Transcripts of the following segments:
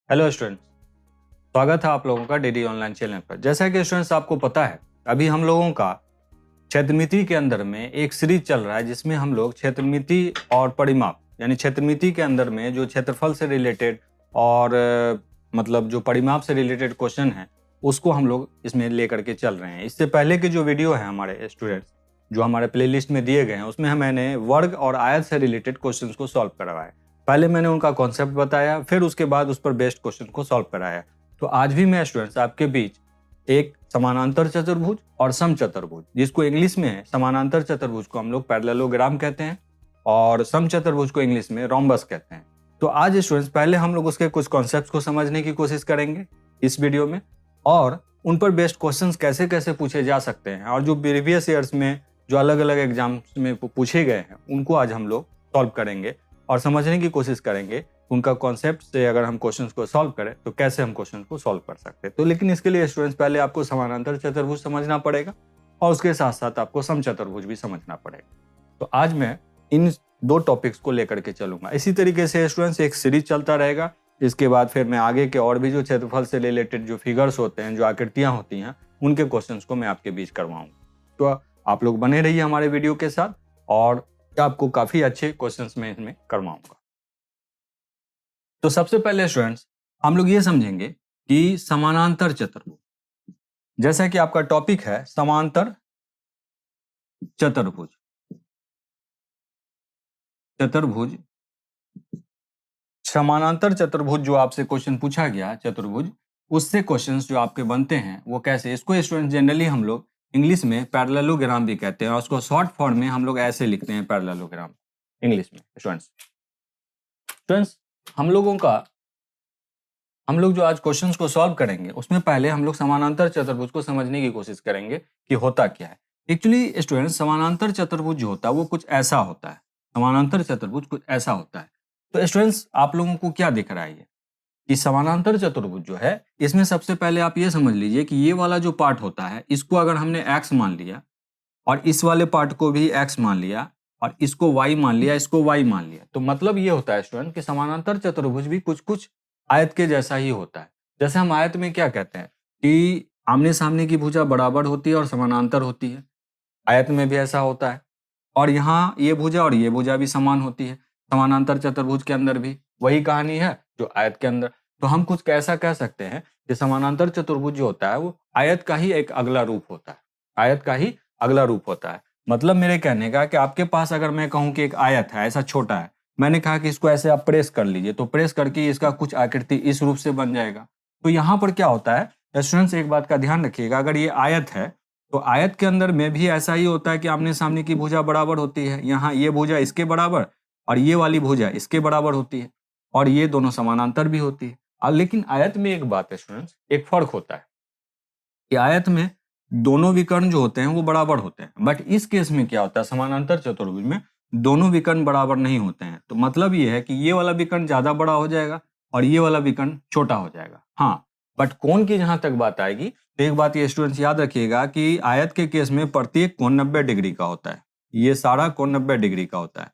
Hello students, स्वागत है आप लोगों का डीडी ऑनलाइन चैनल पर। जैसा कि स्टूडेंट्स आपको पता है, अभी हम लोगों का क्षेत्रमिति के अंदर में एक सीरीज चल रहा है जिसमें हम लोग क्षेत्रमिति और परिमाप यानी क्षेत्रमिति के अंदर में जो क्षेत्रफल से रिलेटेड और मतलब जो परिमाप से रिलेटेड क्वेश्चन है उसको हम लोग इसमें लेकर के चल रहे हैं। इससे पहले के जो वीडियो है हमारे स्टूडेंट्स जो हमारे प्लेलिस्ट में दिए गए हैं उसमें मैंने वर्ग और आयत से रिलेटेड क्वेश्चन को सॉल्व करवाया। पहले मैंने उनका कॉन्सेप्ट बताया, फिर उसके बाद उस पर बेस्ड क्वेश्चन को सॉल्व कराया। तो आज भी मैं स्टूडेंट्स आपके बीच एक समानांतर चतुर्भुज और समचतुर्भुज, जिसको इंग्लिश में समानांतर चतुर्भुज को हम लोग पैरेललोग्राम कहते हैं और समचतुर्भुज को इंग्लिश में रोम्बस कहते हैं। तो आज स्टूडेंट्स पहले हम लोग उसके कुछ कॉन्सेप्ट्स को समझने की कोशिश करेंगे इस वीडियो में, और उन पर बेस्ड क्वेश्चंस कैसे कैसे पूछे जा सकते हैं और जो प्रीवियस ईयर्स में जो अलग अलग एग्जाम्स में पूछे गए हैं उनको आज हम लोग सॉल्व करेंगे और समझने की कोशिश करेंगे उनका कॉन्सेप्ट से अगर हम क्वेश्चंस को सॉल्व करें तो कैसे हम क्वेश्चन को सॉल्व कर सकते हैं। तो लेकिन इसके लिए स्टूडेंट्स पहले आपको समानांतर चतुर्भुज समझना पड़ेगा और उसके साथ साथ आपको समचतुर्भुज भी समझना पड़ेगा। तो आज मैं इन दो टॉपिक्स को लेकर के चलूंगा। इसी तरीके से स्टूडेंट्स एक सीरीज चलता रहेगा। इसके बाद फिर मैं आगे के और भी जो क्षेत्रफल से रिलेटेड जो फिगर्स होते हैं, जो आकृतियां होती हैं, उनके क्वेश्चंस को मैं आपके बीच करवाऊंगा। तो आप लोग बने रहिए हमारे वीडियो के साथ और आपको काफी अच्छे क्वेश्चंस में इसमें करवाऊंगा। तो सबसे पहले स्टूडेंट्स हम लोग ये समझेंगे कि समानांतर चतुर्भुज, जैसा कि आपका टॉपिक है समांतर चतुर्भुज, समानांतर चतुर्भुज जो आपसे क्वेश्चन पूछा गया चतुर्भुज, उससे क्वेश्चंस जो आपके बनते हैं वो कैसे, इसको स्टूडेंट जनरली हम लोग इंग्लिश में पैरेललोग्राम भी कहते हैं और उसको शॉर्ट फॉर्म में हम लोग ऐसे लिखते हैं पैरेललोग्राम इंग्लिश में। स्टूडेंट्स हम लोग जो आज क्वेश्चंस को सॉल्व करेंगे उसमें पहले हम लोग समानांतर चतुर्भुज को समझने की कोशिश करेंगे कि होता क्या है। एक्चुअली स्टूडेंट्स समानांतर चतुर्भुज जो होता है वो कुछ ऐसा होता है, समानांतर चतुर्भुज कुछ ऐसा होता है। तो स्टूडेंट्स आप लोगों को क्या दिख रहा है कि समानांतर चतुर्भुज जो है इसमें सबसे पहले आप ये समझ लीजिए कि ये वाला जो पार्ट होता है इसको अगर हमने x मान लिया और इस वाले पार्ट को भी x मान लिया और इसको y मान लिया, इसको y मान लिया, तो मतलब ये होता है स्टूडेंट कि समानांतर चतुर्भुज भी कुछ कुछ आयत के जैसा ही होता है। जैसे हम आयत में क्या कहते हैं कि आमने सामने की भुजा बराबर होती है और समानांतर होती है, आयत में भी ऐसा होता है। और यहाँ ये भुजा और ये भुजा भी समान होती है, समानांतर चतुर्भुज के अंदर भी वही कहानी है जो आयत के अंदर। तो हम कुछ कैसा कह सकते हैं कि समानांतर चतुर्भुज जो होता है वो आयत का ही एक अगला रूप होता है, आयत का ही अगला रूप होता है। मतलब मेरे कहने का कि आपके पास अगर मैं कहूं कि एक आयत है, ऐसा छोटा है, मैंने कहा कि इसको ऐसे आप प्रेस कर लीजिए, तो प्रेस करके इसका कुछ आकृति इस रूप से बन जाएगा। तो यहाँ पर क्या होता है स्टूडेंट्स, एक बात का ध्यान रखिएगा, अगर ये आयत है तो आयत के अंदर में भी ऐसा ही होता है कि आमने सामने की भुजा बराबर होती है। यहाँ ये भुजा इसके बराबर और ये वाली भुजा इसके बराबर होती है और ये दोनों समानांतर भी होती है। लेकिन आयत में एक बात है स्टूडेंट्स, एक फर्क होता है कि आयत में दोनों विकर्ण जो होते हैं वो बराबर होते हैं, बट इस केस में क्या होता है समानांतर चतुर्भुज में दोनों विकर्ण बराबर नहीं होते हैं। तो मतलब ये है कि ये वाला विकर्ण ज्यादा बड़ा हो जाएगा और ये वाला विकर्ण छोटा हो जाएगा। हाँ, बट कोण की जहां तक बात आएगी तो एक बात ये स्टूडेंट्स याद रखिएगा कि आयत के केस में प्रत्येक कोण 90 डिग्री का होता है, ये सारा कोण 90 डिग्री का होता है,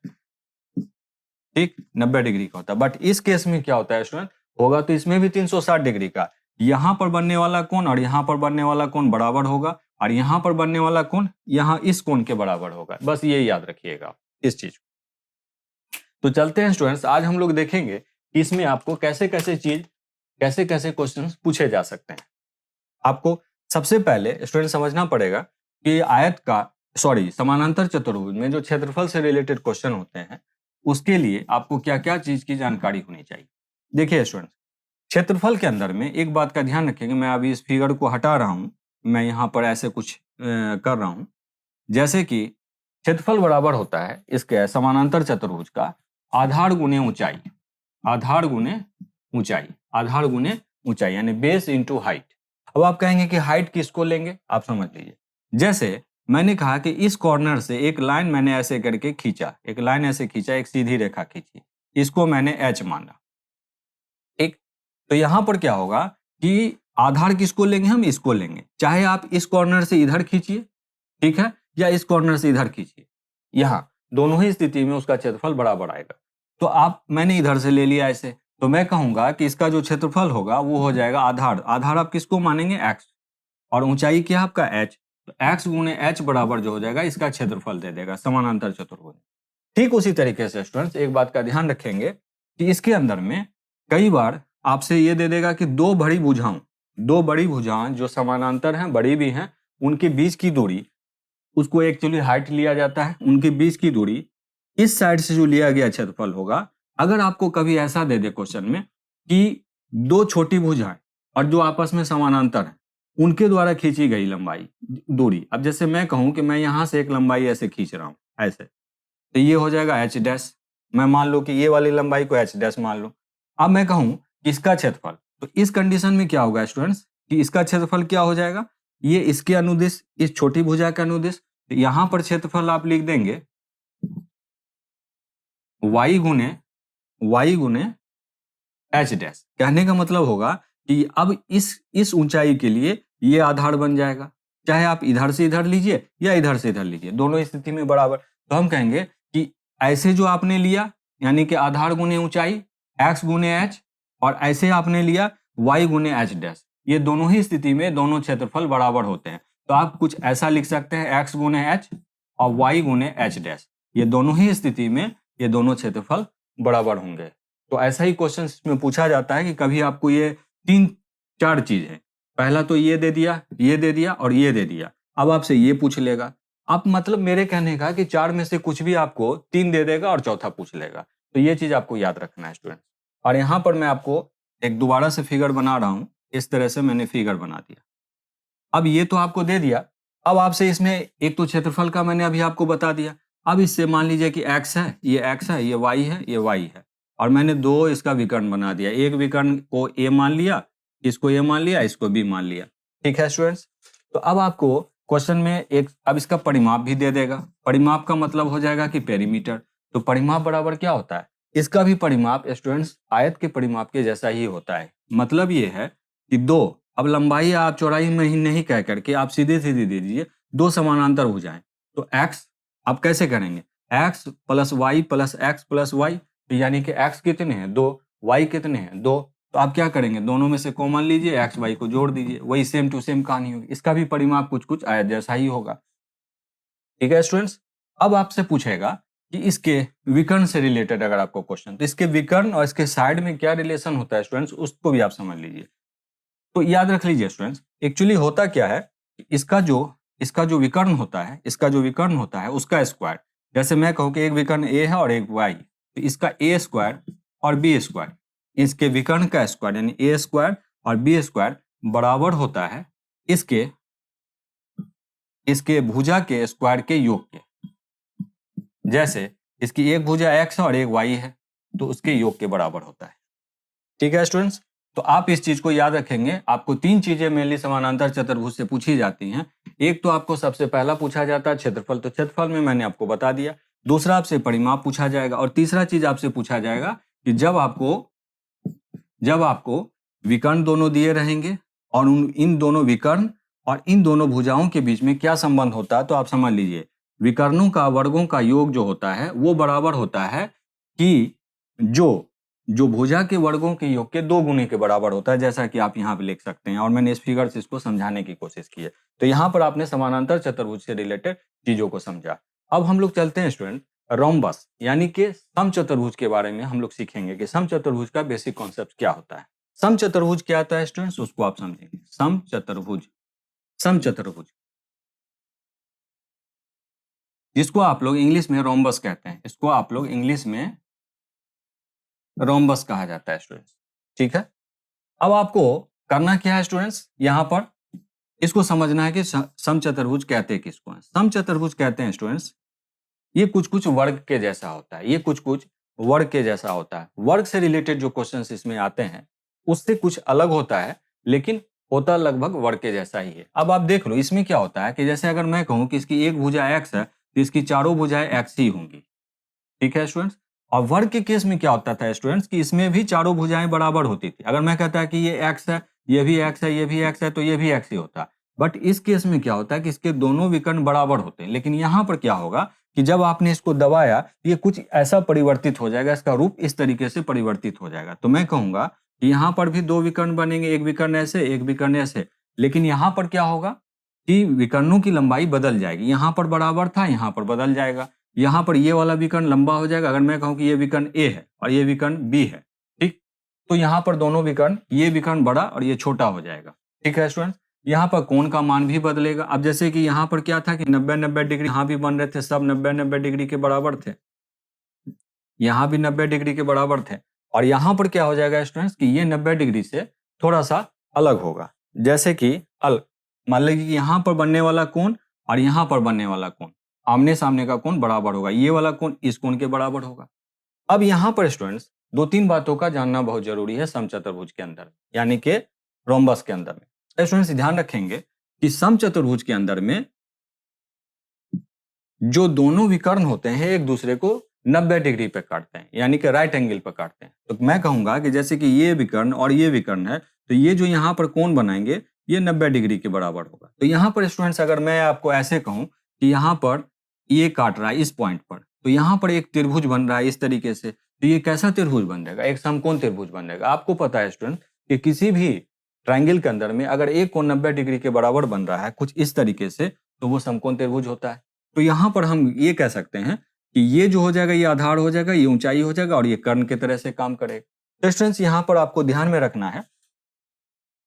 ठीक, 90 डिग्री का होता है। बट इस केस में क्या होता है स्टूडेंट, होगा तो इसमें भी 360 डिग्री का, यहां पर बनने वाला कोण और यहां पर बनने वाला कोण बराबर होगा और यहां पर बनने वाला कोण यहां इस कोण के बराबर होगा। बस ये याद रखिएगा इस चीज को। तो चलते हैं स्टूडेंट्स, आज हम लोग देखेंगे कि इसमें आपको कैसे कैसे क्वेश्चन पूछे जा सकते हैं। आपको सबसे पहले स्टूडेंट समझना पड़ेगा कि समानांतर चतुर्भुज में जो क्षेत्रफल से रिलेटेड क्वेश्चन होते हैं उसके लिए आपको क्या क्या चीज की जानकारी होनी चाहिए। देखिए स्टूडेंट, क्षेत्रफल के अंदर में एक बात का ध्यान रखेंगे, मैं अभी इस फिगर को हटा रहा हूं, मैं यहाँ पर ऐसे कुछ कर रहा हूं, जैसे कि क्षेत्रफल बराबर होता है इसके समानांतर चतुर्भुज का आधार गुने ऊंचाई, आधार गुने ऊंचाई, आधार गुने ऊंचाई यानी बेस इंटू हाइट। अब आप कहेंगे कि हाइट किसको लेंगे, आप समझ लीजिए, जैसे मैंने कहा कि इस कॉर्नर से एक लाइन मैंने ऐसे करके खींचा, एक लाइन ऐसे खींचा, एक सीधी रेखा खींची, इसको मैंने h माना, ठीक। तो यहां पर क्या होगा कि आधार किसको लेंगे, हम इसको लेंगे, चाहे आप इस कॉर्नर से इधर खींचिए, ठीक है, या इस कॉर्नर से इधर खींचिए, यहां दोनों ही स्थिति में उसका क्षेत्रफल बराबर आएगा। तो मैंने इधर से ले लिया ऐसे, तो मैं कहूंगा कि इसका जो क्षेत्रफल होगा वो हो जाएगा आधार। आधार आप किसको मानेंगे? x, और ऊंचाई क्या है आपका h, तो x गुने h बराबर जो हो जाएगा इसका क्षेत्रफल दे देगा समानांतर चतुर्भुज। ठीक उसी तरीके से स्टूडेंट्स एक बात का ध्यान रखेंगे कि इसके अंदर में कई बार आपसे ये दे देगा कि दो बड़ी भुजाएं जो समानांतर हैं, बड़ी भी हैं, उनके बीच की दूरी, उसको एक्चुअली हाइट लिया जाता है, उनके बीच की दूरी इस साइड से जो लिया गया क्षेत्रफल होगा। अगर आपको कभी ऐसा दे दे क्वेश्चन में कि दो छोटी भुजाएं और जो आपस में समानांतर हैं उनके द्वारा खींची गई लंबाई दूरी, अब जैसे मैं कहूं कि मैं यहां से एक लंबाई ऐसे खींच रहा हूं ऐसे, तो ये हो जाएगा h डैश। मैं मान लो कि ये वाली लंबाई को h डैश मान लो। अब मैं कहूं कि इसका क्षेत्रफल, तो इस कंडीशन में क्या होगा स्टूडेंट्स कि इसका क्षेत्रफल क्या हो जाएगा, ये इसके अनुदिश, इस छोटी भुजा के अनुदिश, तो यहां पर क्षेत्रफल आप लिख देंगे y गुने h डैश। कहने का मतलब होगा कि अब इस ऊंचाई के लिए ये आधार बन जाएगा, चाहे आप इधर से इधर लीजिए या इधर से इधर लीजिए, दोनों स्थिति में बराबर। तो हम कहेंगे कि ऐसे जो आपने लिया यानी कि आधार गुने ऊंचाई x गुने h, और ऐसे आपने लिया y गुने h डैश, ये दोनों ही स्थिति में दोनों क्षेत्रफल बराबर होते हैं। तो आप कुछ ऐसा लिख सकते हैं x गुने h और y गुने h डैश, ये दोनों ही स्थिति में ये दोनों क्षेत्रफल बराबर होंगे। तो ऐसा ही क्वेश्चन इसमें पूछा जाता है कि कभी आपको ये 3-4 चीज है, पहला तो ये दे दिया और ये दे दिया, अब आपसे ये पूछ लेगा। आप मतलब मेरे कहने का कि 4 में से कुछ भी आपको 3 दे देगा और चौथा पूछ लेगा। तो ये चीज आपको याद रखना है स्टूडेंट। और यहाँ पर मैं आपको एक दोबारा से फिगर बना रहा हूं, इस तरह से मैंने फिगर बना दिया। अब ये तो आपको दे दिया, अब आपसे इसमें एक तो क्षेत्रफल का मैंने अभी आपको बता दिया। अब इससे मान लीजिए कि x है, ये x है, ये y है, ये y है, और मैंने दो इसका विकर्ण बना दिया। एक विकर्ण को a मान लिया, इसको a मान लिया, इसको b मान लिया। ठीक है स्टूडेंट्स। तो अब आपको क्वेश्चन में एक अब इसका परिमाप भी दे देगा। परिमाप का मतलब हो जाएगा कि पेरीमीटर। तो परिमाप बराबर क्या होता है, इसका भी परिमाप स्टूडेंट्स आयत के परिमाप के जैसा ही होता है। मतलब ये है कि दो, अब लंबाई आप चौड़ाई में ही नहीं कह करके आप सीधे सीधे दे दीजिए दो समानांतर भुजाएं। तो x आप कैसे करेंगे, x plus Y plus X plus Y, तो यानी कि x कितने हैं 2, y कितने हैं 2, तो आप क्या करेंगे दोनों में से कॉमन लीजिए, x y को जोड़ दीजिए, वही सेम टू सेम कहानी होगी। इसका भी परिमाप कुछ कुछ आयत जैसा ही होगा। ठीक है स्टूडेंट्स। अब आपसे पूछेगा कि इसके विकर्ण से रिलेटेड अगर आपको क्वेश्चन, तो इसके विकर्ण और इसके साइड में क्या रिलेशन होता है स्टूडेंट्स, उसको भी आप समझ लीजिए। तो याद रख लीजिए स्टूडेंट्स, एक्चुअली होता क्या है, इसका जो विकर्ण होता है उसका स्क्वायर, जैसे मैं कहूं कि एक विकर्ण a है और एक y, तो इसका a स्क्वायर और b स्क्वायर, इसके विकर्ण का स्क्वायर यानी a स्क्वायर और b स्क्वायर बराबर होता है इसके भुजा के स्क्वायर के योग के। जैसे इसकी एक भुजा x है और एक y है, तो उसके योग के बराबर होता है। ठीक है स्टूडेंट्स। तो आप इस चीज को याद रखेंगे। आपको 3 चीजें मेनली समानांतर चतुर्भुज से पूछी जाती हैं। एक तो आपको सबसे पहला पूछा जाता है क्षेत्रफल, तो क्षेत्रफल में मैंने आपको बता दिया। दूसरा आपसे परिमाप पूछा जाएगा, और तीसरा चीज आपसे पूछा जाएगा कि जब आपको विकर्ण दोनों दिए रहेंगे और इन दोनों विकर्ण और इन दोनों भुजाओं के बीच में क्या संबंध होता है, तो आप समझ लीजिए विकर्णों का वर्गों का योग जो होता है वो बराबर होता है कि जो भुजा के वर्गों के योग के 2 गुने के बराबर होता है, जैसा कि आप यहाँ पे लिख सकते हैं। और मैंने इस फिगर से इसको समझाने की कोशिश की है। तो यहाँ पर आपने समानांतर चतुर्भुज से रिलेटेड चीजों को समझा। अब हम लोग चलते हैं स्टूडेंट रोम्बस यानी कि समचतुर्भुज के बारे में हम लोग सीखेंगे कि समचतुर्भुज का बेसिक कॉन्सेप्ट क्या होता है। समचतुर्भुज क्या आता है स्टूडेंट्स, उसको आप समझेंगे। समचतुर्भुज जिसको आप लोग इंग्लिश में रोम्बस कहते हैं, इसको आप लोग इंग्लिश में रोम्बस कहा जाता है स्टूडेंट्स। ठीक है। अब आपको करना क्या है स्टूडेंट्स, यहां पर इसको समझना है कि समचतुर्भुज कहते हैं किसको हैं। समचतुर्भुज कहते हैं स्टूडेंट्स ये कुछ कुछ वर्ग के जैसा होता है, ये कुछ कुछ वर्ग के जैसा होता है। वर्ग से रिलेटेड जो क्वेश्चंस इसमें आते हैं उससे कुछ अलग होता है, लेकिन होता लगभग वर्ग के जैसा ही है। अब आप देख लो इसमें क्या होता है कि जैसे अगर मैं कहूं कि इसकी एक भुजा x है तो इसकी चारों भुजाएं x ही होंगी। ठीक है स्टूडेंट्स। और वर्ग के केस में क्या होता था स्टूडेंट्स कि इसमें भी चारों भुजाएं बराबर होती थी। अगर मैं कहता कि ये x है, ये भी x है, ये भी x है, तो ये भी x ही होता। बट इस केस में क्या होता है कि इसके दोनों विकर्ण बराबर होते हैं। लेकिन यहाँ पर क्या होगा कि जब आपने इसको दबाया तो ये कुछ ऐसा परिवर्तित हो जाएगा, इसका रूप इस तरीके से परिवर्तित हो जाएगा। तो मैं कहूंगा कि यहाँ पर भी दो विकर्ण बनेंगे, एक विकर्ण ऐसे, एक विकर्ण ऐसे, लेकिन यहाँ पर क्या होगा कि विकर्णों की लंबाई बदल जाएगी। यहाँ पर बराबर था, यहाँ पर बदल जाएगा। यहाँ पर ये वाला विकर्ण लंबा हो जाएगा। अगर मैं कहूँ कि ये विकर्ण ए है और ये विकर्ण बी है, ठीक, तो यहाँ पर दोनों विकर्ण, ये विकर्ण बड़ा और ये छोटा हो जाएगा। ठीक है स्टूडेंट्स, यहाँ पर कोण का मान भी बदलेगा। अब जैसे कि यहाँ पर क्या था कि 90-90 डिग्री यहाँ भी बन रहे थे, सब 90-90 डिग्री के बराबर थे, यहाँ भी 90 डिग्री के बराबर थे, और यहाँ पर क्या हो जाएगा स्टूडेंट्स कि ये 90 डिग्री से थोड़ा सा अलग होगा। जैसे कि मान लीजिए कि यहाँ पर बनने वाला कोण और यहाँ पर बनने वाला कोण, आमने सामने का कोण बराबर होगा, ये वाला कोण इस कोण के बराबर होगा। अब यहाँ पर स्टूडेंट्स दो तीन बातों का जानना बहुत जरूरी है समचतुर्भुज के अंदर, यानी कि रोम्बस के अंदर में। स्टूडेंट्स ध्यान रखेंगे कि समचतुर्भुज के अंदर में जो दोनों विकर्ण होते हैं एक दूसरे को 90 डिग्री पे काटते हैं, यानी कि राइट एंगल पे काटते हैं। तो मैं कहूंगा कि जैसे कि ये विकर्ण और ये विकर्ण है, तो ये जो यहाँ पर कोण बनाएंगे ये 90 डिग्री के बराबर होगा। तो यहाँ पर स्टूडेंट्स अगर मैं आपको ऐसे कहूं कि यहाँ पर ये काट रहा है इस पॉइंट पर, तो यहाँ पर एक त्रिभुज बन रहा है इस तरीके से, तो ये कैसा त्रिभुज बन जाएगा? एक समकोण त्रिभुज बन जाएगा। आपको पता है स्टूडेंट कि किसी भी ट्रायंगल के अंदर में अगर एक कोण 90 डिग्री के बराबर बन रहा है कुछ इस तरीके से, तो वो समकोण त्रिभुज होता है। तो यहाँ पर हम ये कह सकते हैं कि ये जो हो जाएगा ये आधार हो जाएगा, ये ऊंचाई हो जाएगा और ये कर्ण की तरह से काम करेगा। तो स्टूडेंट्स यहाँ पर आपको ध्यान में रखना है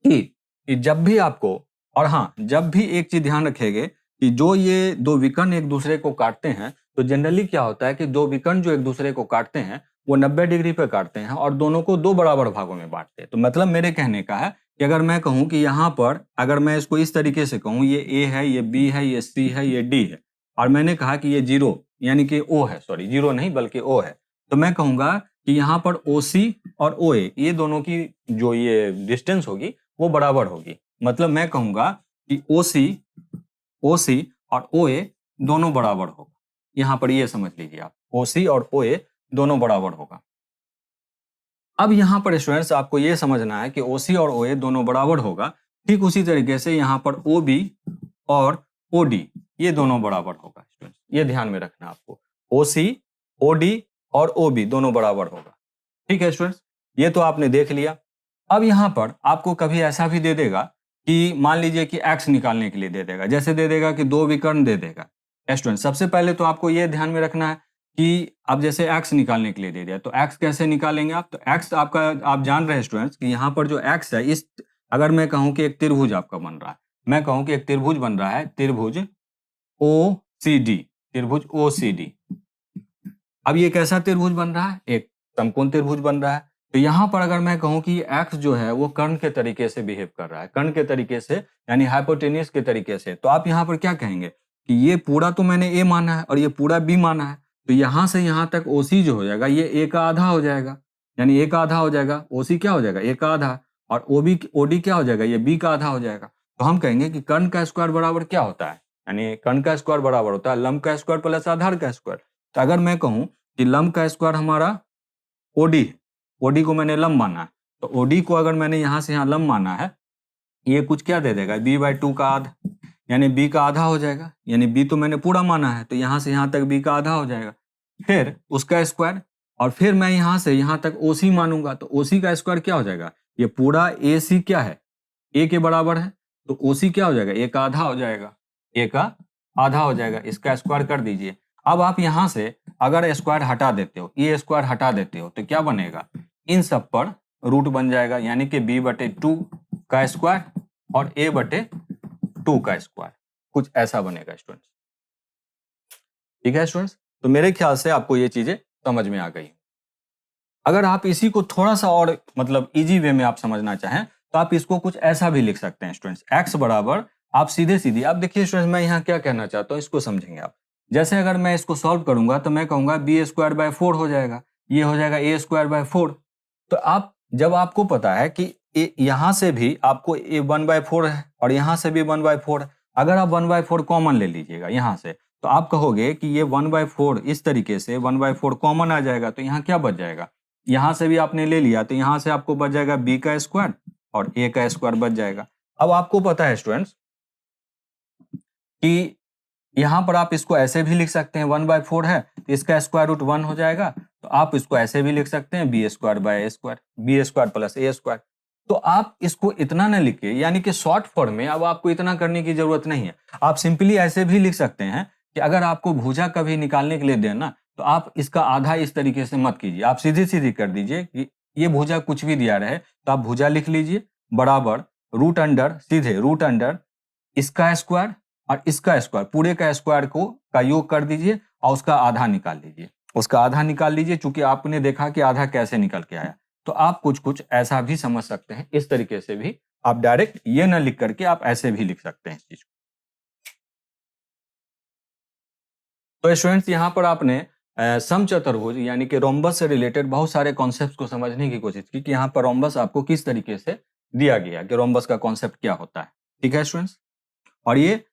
कि जब भी आपको, और हाँ जब भी एक चीज ध्यान रखेंगे कि जो ये दो विकर्ण एक दूसरे को काटते हैं, तो जनरली क्या होता है कि दो विकर्ण जो एक दूसरे को काटते हैं वो 90 डिग्री पे काटते हैं और दोनों को दो बराबर भागों में बांटते हैं। तो मतलब मेरे कहने का है कि अगर मैं कहूं कि यहाँ पर अगर मैं इसको इस तरीके से कहूं, ये ए है, ये बी है, ये सी है, ये डी है, और मैंने कहा कि ये जीरो यानी कि ओ है, सॉरी जीरो नहीं बल्कि ओ है, तो मैं कहूंगा कि यहाँ पर ओ सी और ओ ए ये दोनों की जो ये डिस्टेंस होगी वो बराबर होगी। मतलब मैं कहूंगा कि ओ सी और ओ ए दोनों बराबर होगा। यहाँ पर ये समझ लीजिए आप, ओ सी और ओ ए दोनों बराबर होगा। अब यहाँ पर स्टूडेंट्स आपको ये समझना है कि ओ सी और ओ ए दोनों बराबर होगा, ठीक उसी तरीके से यहाँ पर ओ बी और ओ डी ये दोनों बराबर होगा। स्टूडेंट्स ये ध्यान में रखना आपको, ओ सी, ओ डी और ओ बी दोनों बराबर होगा। ठीक है स्टूडेंट्स, ये तो आपने देख लिया। अब यहाँ पर आपको कभी ऐसा भी दे देगा कि मान लीजिए कि x निकालने के लिए दे देगा, जैसे दे देगा कि दो विकर्ण दे देगा। स्टूडेंट सबसे पहले तो आपको ये ध्यान में रखना है कि अब जैसे x निकालने के लिए दे दिया, तो x कैसे निकालेंगे आप? तो x आपका आप जान रहे हैं स्टूडेंट्स कि यहाँ पर जो x है, इस अगर मैं कहूँ कि एक त्रिभुज आपका बन रहा है, मैं कहूँ कि एक त्रिभुज बन रहा है, त्रिभुज OCD, त्रिभुज OCD। अब ये कैसा त्रिभुज बन रहा है? एक समकोण त्रिभुज बन रहा है। तो यहाँ पर अगर मैं कहूँ कि x जो है वो कर्ण के तरीके से बिहेव कर रहा है, कर्ण के तरीके से यानी हाइपोटेन्यूस के तरीके से, तो आप यहाँ पर क्या कहेंगे कि ये पूरा तो मैंने a माना है और ये पूरा b माना है, तो यहाँ से यहाँ तक OC जो हो जाएगा ये a का आधा हो जाएगा, यानी a का आधा हो जाएगा, OC क्या हो जाएगा a का आधा, और OD क्या हो जाएगा, ये b का आधा हो जाएगा। तो हम कहेंगे कि कर्ण का स्क्वायर बराबर क्या होता है, यानी कर्ण का स्क्वायर बराबर होता है लंब का स्क्वायर प्लस आधार का स्क्वायर। तो अगर मैं कहूँ कि लंब का स्क्वायर हमारा OD है, OD को मैंने लंब माना है, तो OD को अगर मैंने यहाँ से यहाँ लंब माना है, ये कुछ क्या दे देगा, b/2 का आधा, यानी b का आधा हो जाएगा, यानी b तो मैंने पूरा माना है, तो यहाँ से यहाँ तक b का आधा हो जाएगा, फिर उसका स्क्वायर, और फिर मैं यहाँ से यहाँ तक OC मानूंगा, तो OC का स्क्वायर क्या हो जाएगा, ये पूरा AC क्या है, a के बराबर है, तो OC क्या हो जाएगा, a का आधा हो जाएगा, a का आधा हो जाएगा, इसका स्क्वायर कर दीजिए। अब आप यहाँ से अगर स्क्वायर हटा देते हो, ये स्क्वायर हटा देते हो, तो क्या बनेगा, इन सब पर रूट बन जाएगा, यानी कि b/2 का स्क्वायर और a/2 का स्क्वायर, कुछ ऐसा बनेगा स्टूडेंट्स। ठीक है स्टूडेंट्स, तो मेरे ख्याल से आपको ये चीजें समझ में आ गई। अगर आप इसी को थोड़ा सा और मतलब इजी वे में आप समझना चाहें, तो आप इसको कुछ ऐसा भी लिख सकते हैं स्टूडेंट्स, x बराबर, आप सीधे आप देखिए स्टूडेंट्स, मैं यहाँ क्या कहना चाहता हूँ इसको समझेंगे आप। जैसे अगर मैं इसको सॉल्व करूंगा तो मैं कहूंगा b² 4 हो जाएगा, ये हो जाएगा a² 4। तो आप जब आपको पता है कि यहाँ से भी आपको 1/4 है और यहाँ से भी 1/4 है, अगर आप 1/4 कॉमन ले लीजिएगा यहाँ से, तो आप कहोगे कि ये 1/4 इस तरीके से 1/4 कॉमन आ जाएगा, तो यहाँ क्या बच जाएगा, यहाँ से भी आपने ले लिया तो यहाँ से आपको बच जाएगा b का स्क्वायर और a का स्क्वायर बच जाएगा। अब आपको पता है स्टूडेंट्स कि यहाँ पर आप इसको ऐसे भी लिख सकते हैं, 1/4 है तो इसका स्क्वायर रूट 1 हो जाएगा, तो आप इसको ऐसे भी लिख सकते हैं b² प्लस a²। तो आप इसको इतना न लिखिए, यानी कि शॉर्ट फॉर्म में अब आपको इतना करने की जरूरत नहीं है। आप सिंपली ऐसे भी लिख सकते हैं कि अगर आपको भुजा कभी निकालने के लिए देना तो आप इसका आधा इस तरीके से मत कीजिए, आप सीधी सीधी कर दीजिए कि ये भुजा कुछ भी दिया रहे तो आप भुजा लिख लीजिए बराबर रूट अंडर, सीधे रूट अंडर इसका स्क्वायर और इसका स्क्वायर, पूरे का स्क्वायर का योग कर दीजिए और उसका आधा निकाल लीजिए, उसका आधा निकाल लीजिए। चूंकि आपने देखा कि आधा कैसे निकल के आया, तो आप कुछ कुछ ऐसा भी समझ सकते हैं, इस तरीके से भी आप डायरेक्ट ये न लिख करके आप ऐसे भी लिख सकते हैं इस चीज को। तो स्टूडेंट्स यहाँ पर आपने समचतुर्भुज यानी कि रोम्बस से रिलेटेड बहुत सारे कॉन्सेप्ट को समझने की कोशिश की कि यहाँ पर रोम्बस आपको किस तरीके से दिया गया कि रोम्बस का कॉन्सेप्ट क्या होता है। ठीक है स्टूडेंट्स, और ये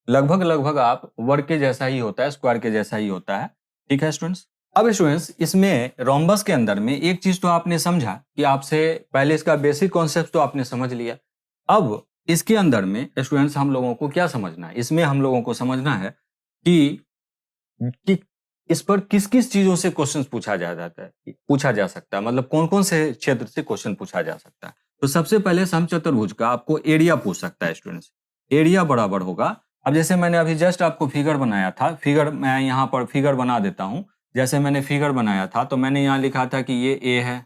लगभग आप वर्ग के जैसा ही होता है, स्क्वायर के जैसा ही होता है। ठीक है स्टूडेंट्स, अब स्टूडेंट्स इसमें रोम्बस के अंदर में एक चीज तो आपने समझा कि आपसे पहले इसका बेसिक कॉन्सेप्ट तो आपने समझ लिया। अब इसके अंदर में स्टूडेंट्स हम लोगों को क्या समझना है, इसमें हम लोगों को समझना है कि इस पर किस किस चीजों से क्वेश्चन पूछा जा सकता है, मतलब कौन कौन से क्षेत्र से क्वेश्चन पूछा जा सकता है। तो सबसे पहले समचतुर्भुज का आपको एरिया पूछ सकता है स्टूडेंट्स। एरिया बराबर होगा, अब जैसे मैंने अभी जस्ट आपको फिगर बनाया था, फिगर मैं यहाँ पर फिगर बना देता हूँ। जैसे मैंने फिगर बनाया था तो मैंने यहाँ लिखा था कि ये ए है,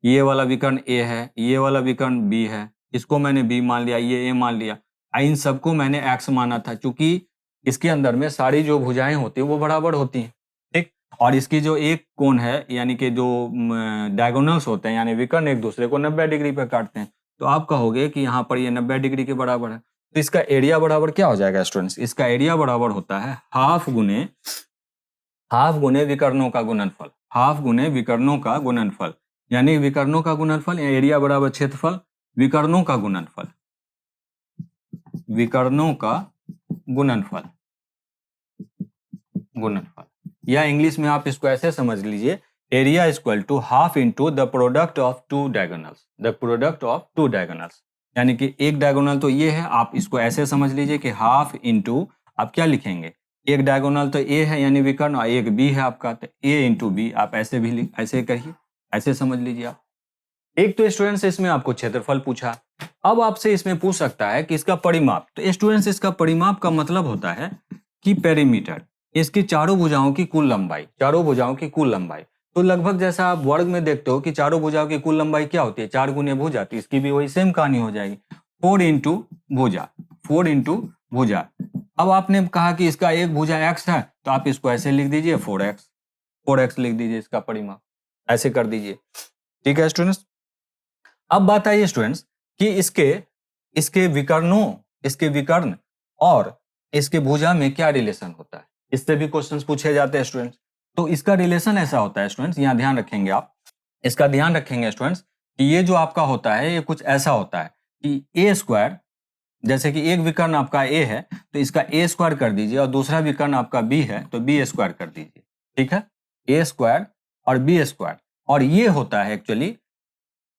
ये वाला विकर्ण ए है, ये वाला विकर्ण बी है, इसको मैंने बी मान लिया, ये ए मान लिया, इन सबको मैंने एक्स माना था, क्योंकि इसके अंदर में सारी जो भुजाएं होती हैं वो बराबर होती हैं। ठीक, और इसकी जो एक कोण है यानी कि जो डायगोनल्स होते हैं यानी विकर्ण एक दूसरे को 90 डिग्री पे काटते हैं, तो आप कहोगे कि यहाँ पर ये 90 डिग्री के बराबर है। तो इसका एरिया बराबर क्या हो जाएगा स्टूडेंट्स, इसका एरिया बराबर होता है हाफ गुने विकर्णों का गुणनफल, हाफ गुने विकर्णों का गुणनफल, यानी विकर्णों का गुणनफल, एरिया बराबर क्षेत्रफल, विकर्णों का गुणनफल, विकर्णों का गुणनफल, या इंग्लिश में आप इसको ऐसे समझ लीजिए, area equal to half into the product of two diagonals, the product of two diagonals, यानी कि एक डायगोनल तो ये है, आप इसको ऐसे समझ लीजिए कि हाफ इंटू आप क्या लिखेंगे, एक डायगोनल तो ए है यानी विकर्ण और एक बी है आपका, तो ए इंटू बी आप ऐसे भी ऐसे कहिए, ऐसे समझ लीजिए आप। एक तो स्टूडेंट्स इसमें आपको क्षेत्रफल पूछा, अब आपसे इसमें पूछ सकता है कि इसका परिमाप। तो स्टूडेंट्स इसका परिमाप का मतलब होता है कि पेरीमीटर, इसकी चारों भुजाओं की कुल लंबाई, चारों भुजाओं की कुल लंबाई। तो लगभग जैसा आप वर्ग में देखते हो कि चारों भुजाओं की कुल लंबाई क्या होती है, 4 गुने भुजा, तो इसकी भी वही सेम कहानी हो जाएगी, 4 इंटू भुजा, 4 इंटू भुजा। अब आपने कहा कि इसका एक भुजा x है, तो आप इसको ऐसे लिख दीजिए 4x लिख दीजिए इसका परिमाप, ऐसे कर दीजिए। ठीक है स्टूडेंट्स, अब बात आई स्टूडेंट्स कि इसके विकर्ण और इसके भुजा में क्या रिलेशन होता है, इससे भी क्वेश्चंस पूछे जाते हैं स्टूडेंट्स। तो इसका रिलेशन ऐसा होता है स्टूडेंट्स, यहाँ ध्यान रखेंगे आप, इसका ध्यान रखेंगे स्टूडेंट्स कि ये जो आपका होता है ये कुछ ऐसा होता है कि ए स्क्वायर, जैसे कि एक विकर्ण आपका ए है तो इसका ए स्क्वायर कर दीजिए, और दूसरा विकर्ण आपका बी है तो बी स्क्वायर कर दीजिए। ठीक है, ए स्क्वायर और बी स्क्वायर, और ये होता है एक्चुअली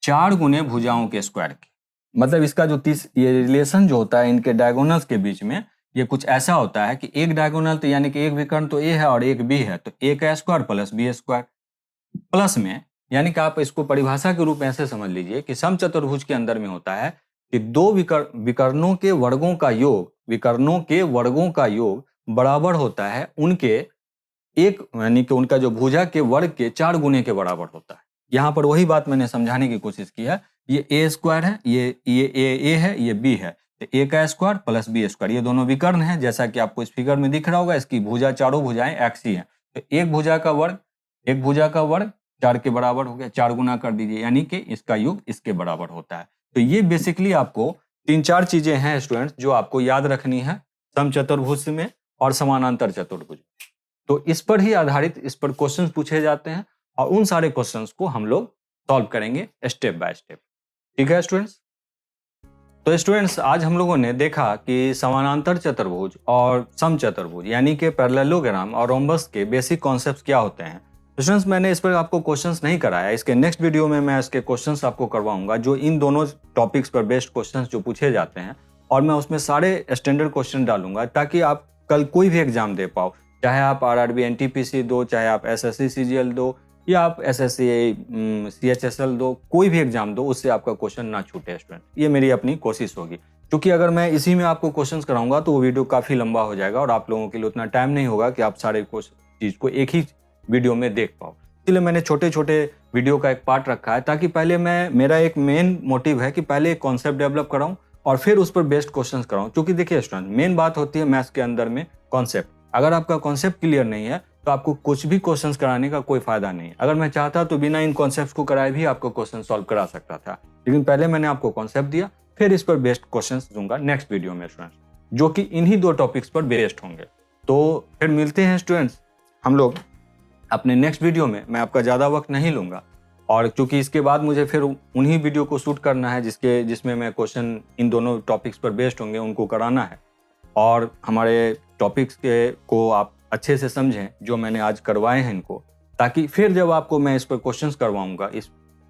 4 गुने भुजाओं के स्क्वायर के, मतलब इसका जो ये रिलेशन जो होता है इनके डायगोनल्स के बीच में, ये कुछ ऐसा होता है कि एक डायगोनल तो यानी कि एक विकर्ण तो ए है और एक बी है, तो ए का square plus B square, plus में यानी कि आप इसको परिभाषा के रूप में ऐसे समझ लीजिए कि समचतुर्भुज के अंदर में होता है कि दो विकर्णों के वर्गों का योग बराबर होता है उनके एक, यानी कि उनका जो भुजा के वर्ग के 4 गुने के बराबर होता है। यहाँ पर वही बात मैंने समझाने की कोशिश की है, ये ए स्क्वायर है, ये ए है, ये बी है, तो ए का स्क्वायर प्लस बी स्क्वायर, ये दोनों विकर्ण हैं, जैसा कि आपको इस फिगर में दिख रहा होगा, इसकी भुजा, चारों भुजाएं एक्स ही हैं, तो एक भुजा का वर्ग 4 के बराबर हो गया, 4 गुना कर दीजिए, यानी कि इसका योग इसके बराबर होता है। तो ये बेसिकली आपको 3-4 चीजें हैं स्टूडेंट्स जो आपको याद रखनी है समचतुर्भुज में और समानांतर चतुर्भुज, तो इस पर ही आधारित इस पर क्वेश्चंस पूछे जाते हैं, और उन सारे क्वेश्चंस को हम लोग सॉल्व करेंगे स्टेप बाय स्टेप। ठीक है स्टूडेंट्स, तो स्टूडेंट्स आज हम लोगों ने देखा कि समानांतर चतुर्भुज और समचतुर्भुज यानी कि पैरेललोग्राम और रोम्बस के बेसिक कॉन्सेप्ट्स क्या होते हैं। स्टूडेंट्स मैंने इस पर आपको क्वेश्चंस नहीं कराया, इसके नेक्स्ट वीडियो में मैं इसके क्वेश्चंस आपको करवाऊंगा जो इन दोनों टॉपिक्स पर बेस्ड क्वेश्चंस जो पूछे जाते हैं, और मैं उसमें सारे स्टैंडर्ड क्वेश्चन डालूंगा ताकि आप कल कोई भी एग्जाम दे पाओ, चाहे आप आरआरबी एनटीपीसी दो, चाहे आप एसएससी सीजीएल दो, या आप एसएससी सीएचएसएल दो, कोई भी एग्जाम दो, उससे आपका क्वेश्चन ना छूटे स्टूडेंट। ये मेरी अपनी कोशिश होगी, क्योंकि अगर मैं इसी में आपको क्वेश्चंस कराऊंगा तो वो वीडियो काफ़ी लंबा हो जाएगा और आप लोगों के लिए उतना टाइम नहीं होगा कि आप सारे चीज़ को एक ही वीडियो में देख पाओ। इसलिए मैंने छोटे छोटे वीडियो का एक पार्ट रखा है, ताकि पहले मेरा एक मेन मोटिव है कि पहले एक कॉन्सेप्ट डेवलप कराऊं और फिर उस पर बेस्ड क्वेश्चंस कराऊं। क्योंकि देखिए स्टूडेंट, मेन बात होती है मैथ्स के अंदर में कॉन्सेप्ट। अगर आपका कॉन्सेप्ट क्लियर नहीं है तो आपको कुछ भी क्वेश्चंस कराने का कोई फायदा नहीं है। अगर मैं चाहता तो बिना इन कॉन्सेप्ट्स को कराए भी आपको क्वेश्चन सॉल्व करा सकता था, लेकिन पहले मैंने आपको कॉन्सेप्ट दिया, फिर इस पर बेस्ड क्वेश्चंस दूंगा नेक्स्ट वीडियो में स्टूडेंट्स, जो कि इन्हीं 2 टॉपिक्स पर बेस्ड होंगे। तो फिर मिलते हैं स्टूडेंट्स हम लोग अपने नेक्स्ट वीडियो में। मैं आपका ज़्यादा वक्त नहीं लूँगा, और क्योंकि इसके बाद मुझे फिर उन्हीं वीडियो को शूट करना है जिसमें मैं क्वेश्चन इन दोनों टॉपिक्स पर बेस्ड होंगे उनको कराना है, और हमारे टॉपिक्स को आप अच्छे से समझें जो मैंने आज करवाए हैं इनको, ताकि फिर जब आपको मैं इस पर क्वेश्चंस करवाऊंगा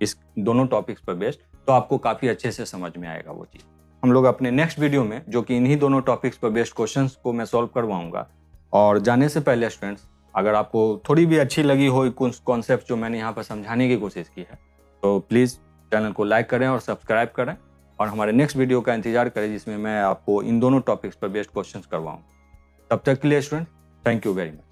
इस दोनों टॉपिक्स पर बेस्ड, तो आपको काफ़ी अच्छे से समझ में आएगा वो चीज़। हम लोग अपने नेक्स्ट वीडियो में, जो कि इन्हीं दोनों टॉपिक्स पर बेस्ड क्वेश्चंस को मैं सॉल्व करवाऊंगा। और जाने से पहले स्टूडेंट्स, अगर आपको थोड़ी भी अच्छी लगी हो कुछ कॉन्सेप्ट जो मैंने यहाँ पर समझाने की कोशिश की है, तो प्लीज़ चैनल को लाइक करें और सब्सक्राइब करें, और हमारे नेक्स्ट वीडियो का इंतजार करें जिसमें मैं आपको इन दोनों टॉपिक्स पर बेस्ड क्वेश्चंस करवाऊँ। तब तक के लिए student, thank you very much.